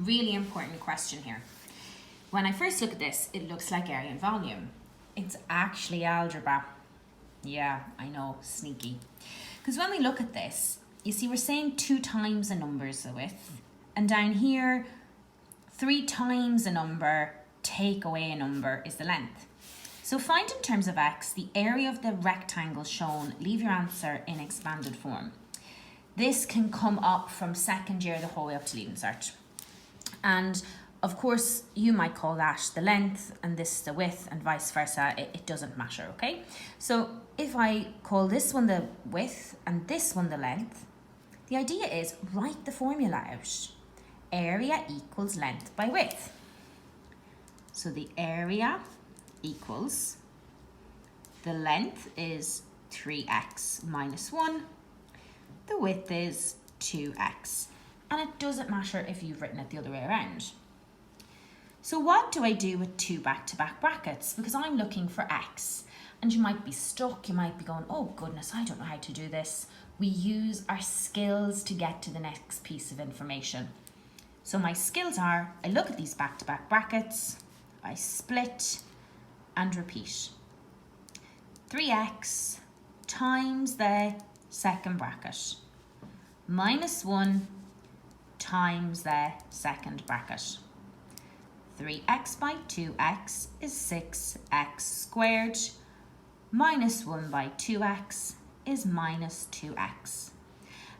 really important question here. When I first look at this, it looks like area and volume. It's actually algebra. Yeah, I know, sneaky. Because when we look at this, you see we're saying 2 times a number is the width. And down here, 3 times a number, take away a number is the length. So find in terms of x the area of the rectangle shown. Leave your answer in expanded form. This can come up from second year the whole way up to Leaving Cert. And of course, you might call that the length and this the width and vice versa. It doesn't matter, okay? So if I call this one the width and this one the length, the idea is write the formula out. Area equals length by width. So the area equals, the length is 3x minus 1, the width is 2x, and it doesn't matter if you've written it the other way around. So what do I do with 2 back-to-back brackets? Because I'm looking for x, and you might be stuck, you might be going, oh goodness, I don't know how to do this. We use our skills to get to the next piece of information. So my skills are, I look at these back-to-back brackets, I split and repeat. 3x times the second bracket minus 1 times the second bracket. 3x by 2x is 6x squared, minus 1 by 2x is minus 2x.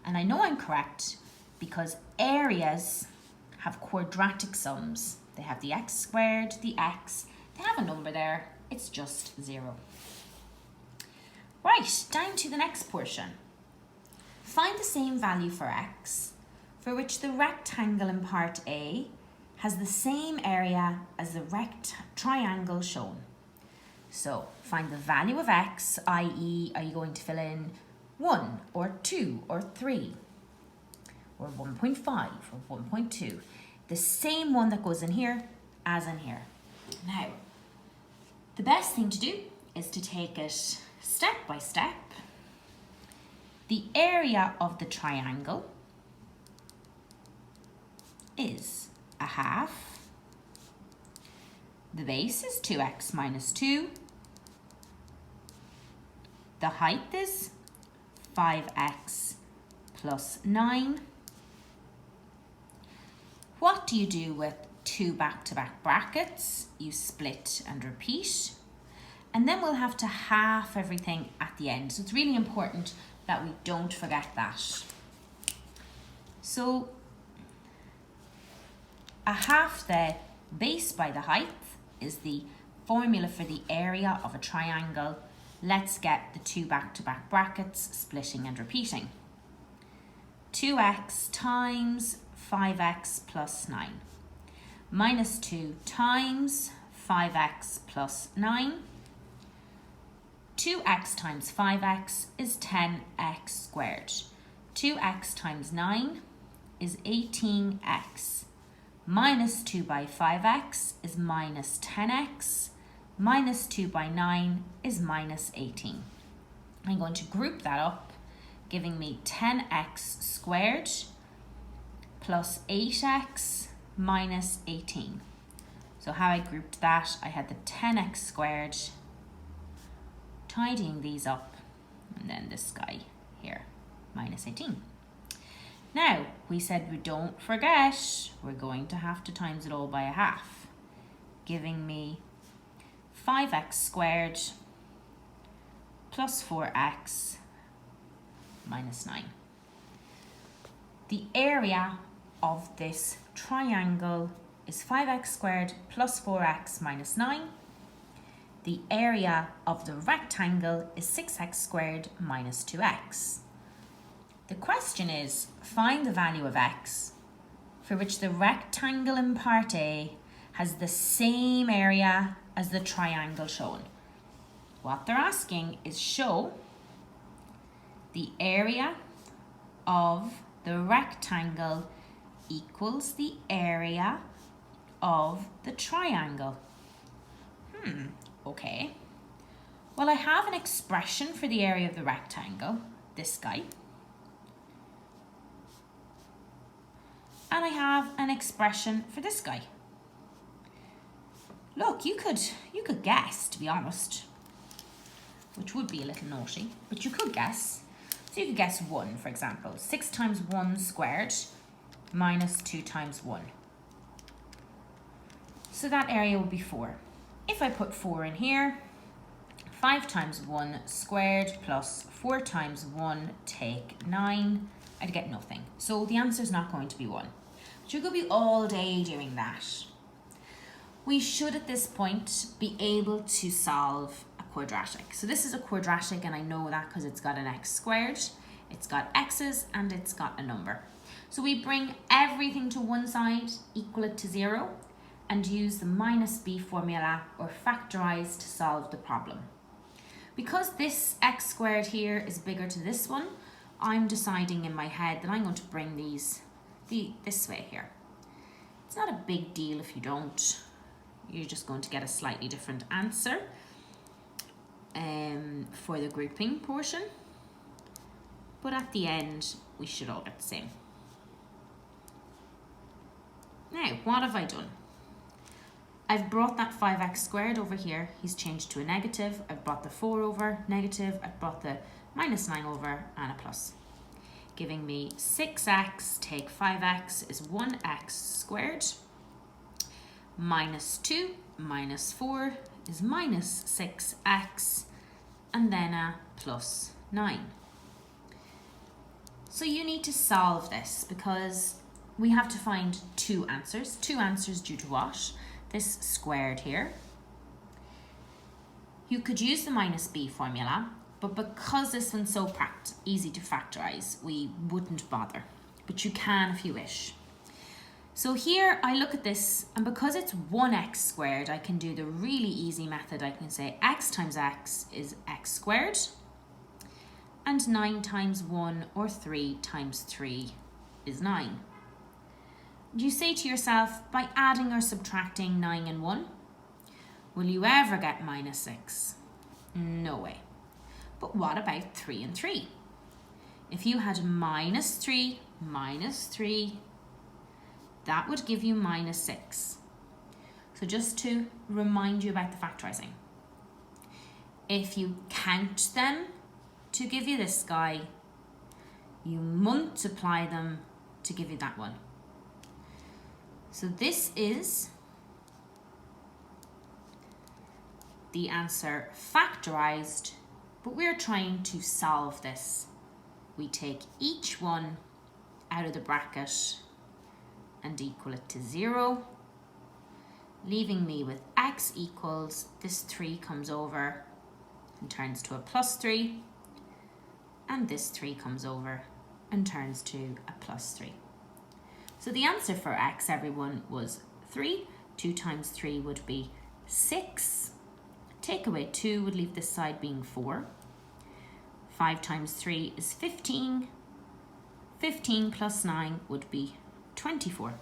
And I know I'm correct because areas have quadratic sums. They have the x squared, the x, they have a number there, it's just 0. Right, down to the next portion. Find the same value for x, for which the rectangle in part A has the same area as the triangle shown. So find the value of x, i.e. are you going to fill in 1 or 2 or 3 or 1.5 or 1.2? The same one that goes in here as in here. Now, the best thing to do is to take it step by step. The area of the triangle is a half. The base is 2x minus 2. The height is 5x plus 9. What do you do with 2 back-to-back brackets? You split and repeat. And then we'll have to half everything at the end. So it's really important that we don't forget that. So a half the base by the height is the formula for the area of a triangle. Let's get the 2 back-to-back brackets, splitting and repeating. 2x times 5x plus 9 minus 2 times 5x plus 9. 2x times 5x is 10x squared. 2x times 9 is 18x. Minus 2 by 5x is minus 10x. Minus 2 by 9 is minus 18. I'm going to group that up, giving me 10x squared plus 8x minus 18. So how I grouped that, I had the 10x squared, tidying these up, and then this guy here, minus 18. Now, we said we don't forget, we're going to have to times it all by a half, giving me 5x squared plus 4x minus 9. The area of this triangle is 5x squared plus 4x minus 9. The area of the rectangle is 6x squared minus 2x. The question is, find the value of x for which the rectangle in part A has the same area as the triangle shown. What they're asking is show the area of the rectangle equals the area of the triangle. Okay. Well, I have an expression for the area of the rectangle, this guy. And I have an expression for this guy. Look, you could guess, to be honest, which would be a little naughty, but you could guess. So you could guess 1, for example. 6 times 1 squared minus 2 times 1. So that area would be 4. If I put 4 in here, 5 times 1 squared plus 4 times 1 take 9, I'd get nothing. So the answer is not going to be 1. But you could be all day doing that. We should at this point be able to solve a quadratic. So this is a quadratic, and I know that because it's got an x squared, it's got x's, and it's got a number. So we bring everything to one side, equal it to 0, and use the minus b formula or factorize to solve the problem. Because this x squared here is bigger to this one, I'm deciding in my head that I'm going to bring these this way here. It's not a big deal if you don't. You're just going to get a slightly different answer for the grouping portion. But at the end, we should all get the same. Now, what have I done? I've brought that 5x squared over here. He's changed to a negative. I've brought the 4 over, negative. I've brought the minus 9 over and a plus. Giving me 6x take 5x is 1x squared. Minus 2 minus 4 is minus 6x, and then a plus 9. So you need to solve this because we have to find 2 answers. 2 answers due to what? This squared here. You could use the minus b formula, but because this one's so easy to factorize, we wouldn't bother. But you can if you wish. So here I look at this, and because it's 1x squared, I can do the really easy method. I can say x times x is x squared, and 9 times 1 or 3 times 3 is 9. You say to yourself, by adding or subtracting 9 and 1, will you ever get minus 6? No way. But what about 3 and 3? If you had minus 3, that would give you minus 6. So just to remind you about the factorizing. If you count them to give you this guy, you multiply them to give you that one. So this is the answer factorized, but we're trying to solve this. We take each one out of the bracket and equal it to 0, leaving me with x equals, this 3 comes over and turns to a plus 3, and this 3 comes over and turns to a plus 3. So the answer for x, everyone, was 3. 2 times 3 would be 6. Take away 2 would leave this side being 4. 5 times 3 is 15. 15 plus 9 would be 24.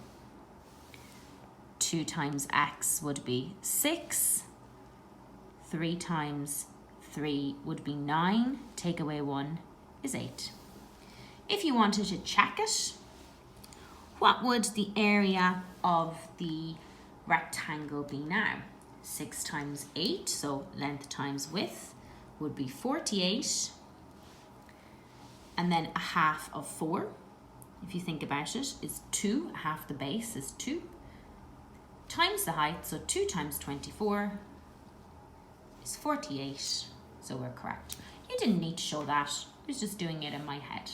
2 times x would be 6. 3 times 3 would be 9. Take away 1 is 8. If you wanted to check it, what would the area of the rectangle be now? 6 times 8, so length times width, would be 48. And then a half of 4, if you think about it, is 2. Half the base is 2. Times the height, so 2 times 24 is 48. So we're correct. You didn't need to show that. I was just doing it in my head.